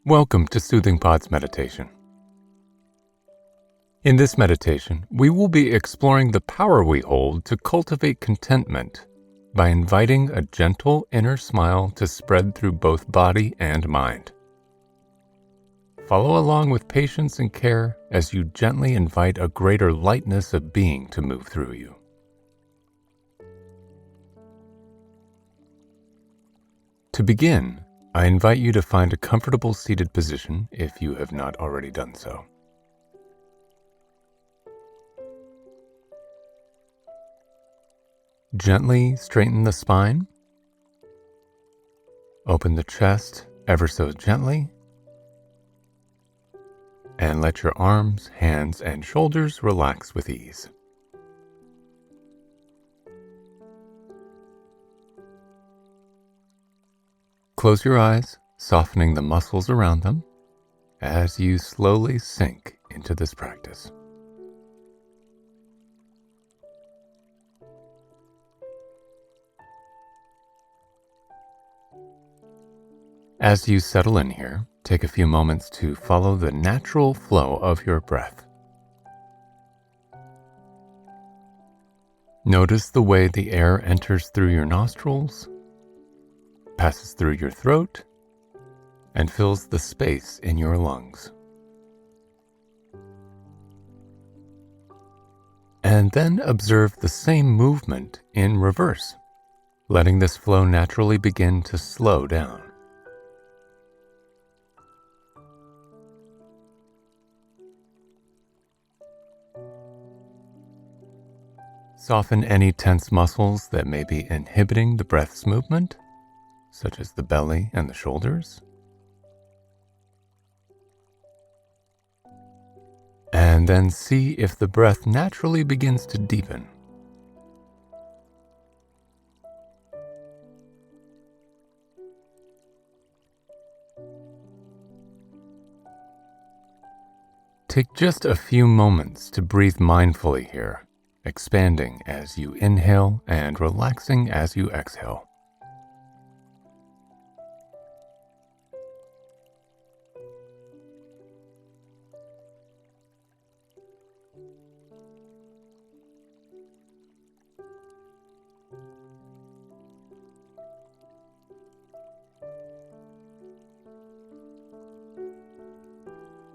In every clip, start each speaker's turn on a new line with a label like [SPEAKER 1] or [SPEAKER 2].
[SPEAKER 1] Welcome to Soothing Pod's meditation. In this meditation, we will be exploring the power we hold to cultivate contentment by inviting a gentle inner smile to spread through both body and mind. Follow along with patience and care as you gently invite a greater lightness of being to move through you. To begin, I invite you to find a comfortable seated position if you have not already done so. Gently straighten the spine. Open the chest ever so gently. And let your arms, hands, and shoulders relax with ease. Close your eyes, softening the muscles around them as you slowly sink into this practice. As you settle in here, take a few moments to follow the natural flow of your breath. Notice the way the air enters through your nostrils, passes through your throat, and fills the space in your lungs. And then observe the same movement in reverse, letting this flow naturally begin to slow down. Soften any tense muscles that may be inhibiting the breath's movement, such as the belly and the shoulders. And then see if the breath naturally begins to deepen. Take just a few moments to breathe mindfully here, expanding as you inhale and relaxing as you exhale.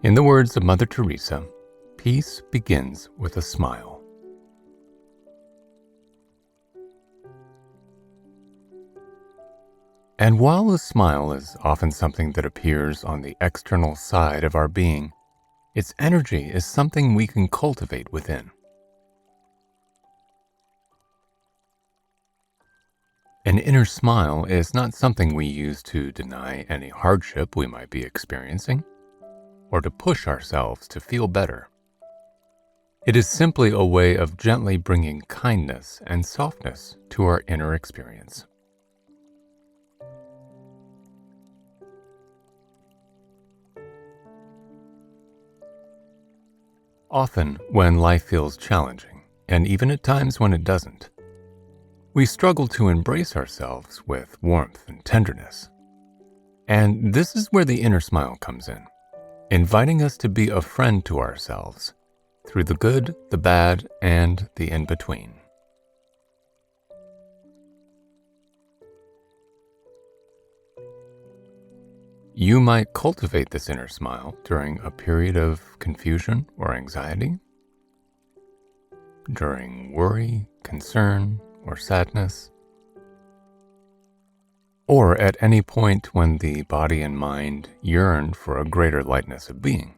[SPEAKER 1] In the words of Mother Teresa, peace begins with a smile. And while a smile is often something that appears on the external side of our being, its energy is something we can cultivate within. An inner smile is not something we use to deny any hardship we might be experiencing, or to push ourselves to feel better. It is simply a way of gently bringing kindness and softness to our inner experience. Often, when life feels challenging, and even at times when it doesn't, we struggle to embrace ourselves with warmth and tenderness. And this is where the inner smile comes in, inviting us to be a friend to ourselves through the good, the bad, and the in-between. You might cultivate this inner smile during a period of confusion or anxiety, during worry, concern, or sadness, or at any point when the body and mind yearn for a greater lightness of being.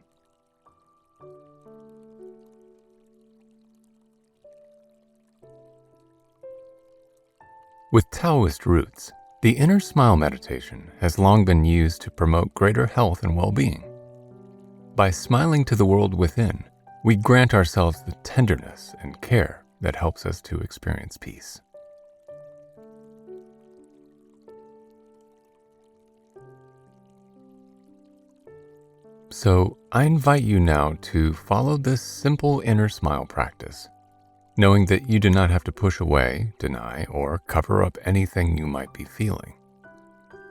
[SPEAKER 1] With Taoist roots, the inner smile meditation has long been used to promote greater health and well-being. By smiling to the world within, we grant ourselves the tenderness and care that helps us to experience peace. So I invite you now to follow this simple inner smile practice, knowing that you do not have to push away, deny, or cover up anything you might be feeling.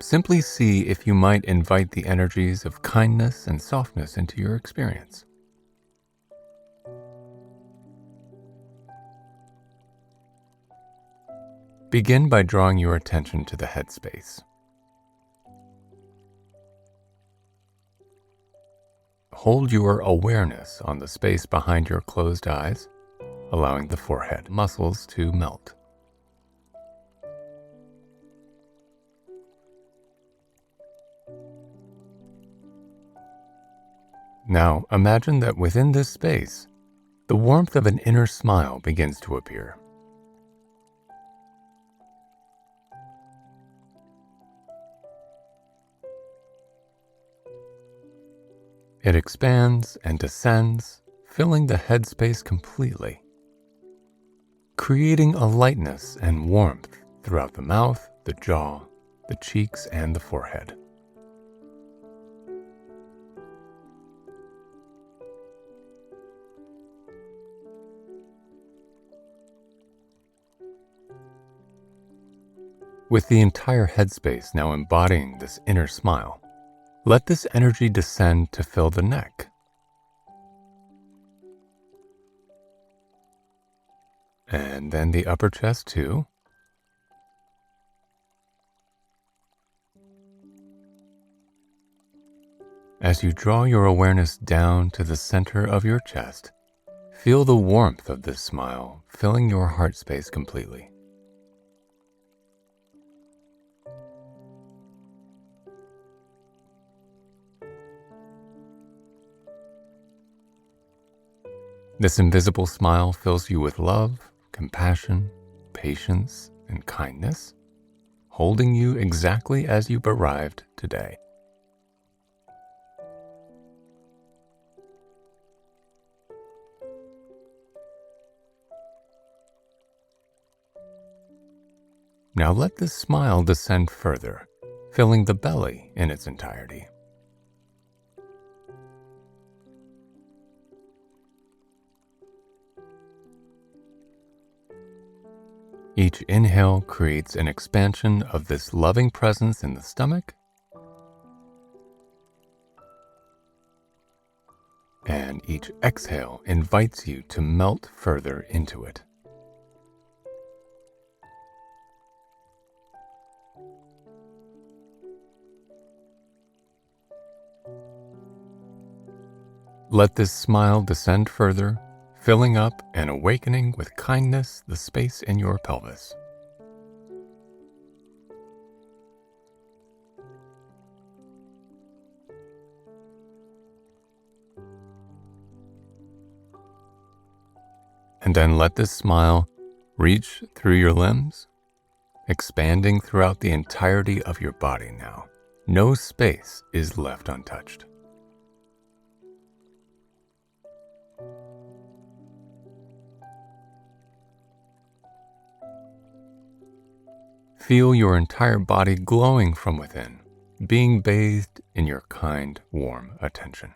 [SPEAKER 1] simply see if you might invite the energies of kindness and softness into your experience. Begin by drawing your attention to the headspace. Hold your awareness on the space behind your closed eyes, allowing the forehead muscles to melt. Now, imagine that within this space, the warmth of an inner smile begins to appear. It expands and descends, filling the headspace completely, creating a lightness and warmth throughout the mouth, the jaw, the cheeks, and the forehead. With the entire headspace now embodying this inner smile, let this energy descend to fill the neck. And then the upper chest too. As you draw your awareness down to the center of your chest, feel the warmth of this smile filling your heart space completely. This invisible smile fills you with love, compassion, patience, and kindness, holding you exactly as you've arrived today. Now let this smile descend further, filling the belly in its entirety. Each inhale creates an expansion of this loving presence in the stomach, and each exhale invites you to melt further into it. Let this smile descend further, filling up and awakening with kindness the space in your pelvis. And then let this smile reach through your limbs, expanding throughout the entirety of your body now. No space is left untouched. Feel your entire body glowing from within, being bathed in your kind, warm attention.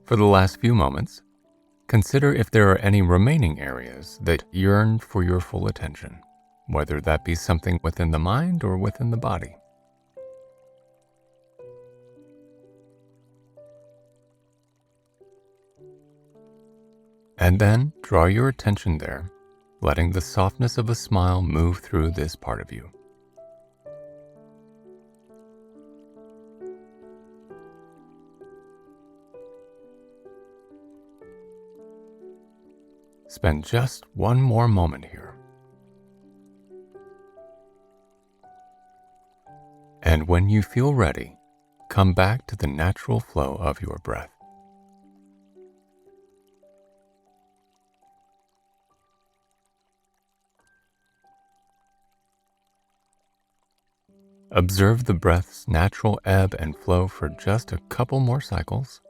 [SPEAKER 1] For the last few moments, consider if there are any remaining areas that yearn for your full attention, whether that be something within the mind or within the body. And then draw your attention there, letting the softness of a smile move through this part of you. Spend just one more moment here. And when you feel ready, come back to the natural flow of your breath. Observe the breath's natural ebb and flow for just a couple more cycles.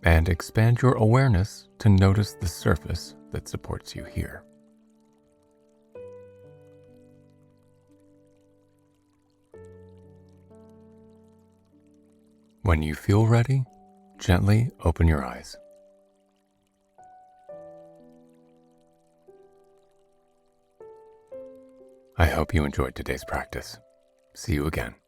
[SPEAKER 1] and expand your awareness to notice the surface that supports you here. When you feel ready, gently open your eyes. I hope you enjoyed today's practice. See you again.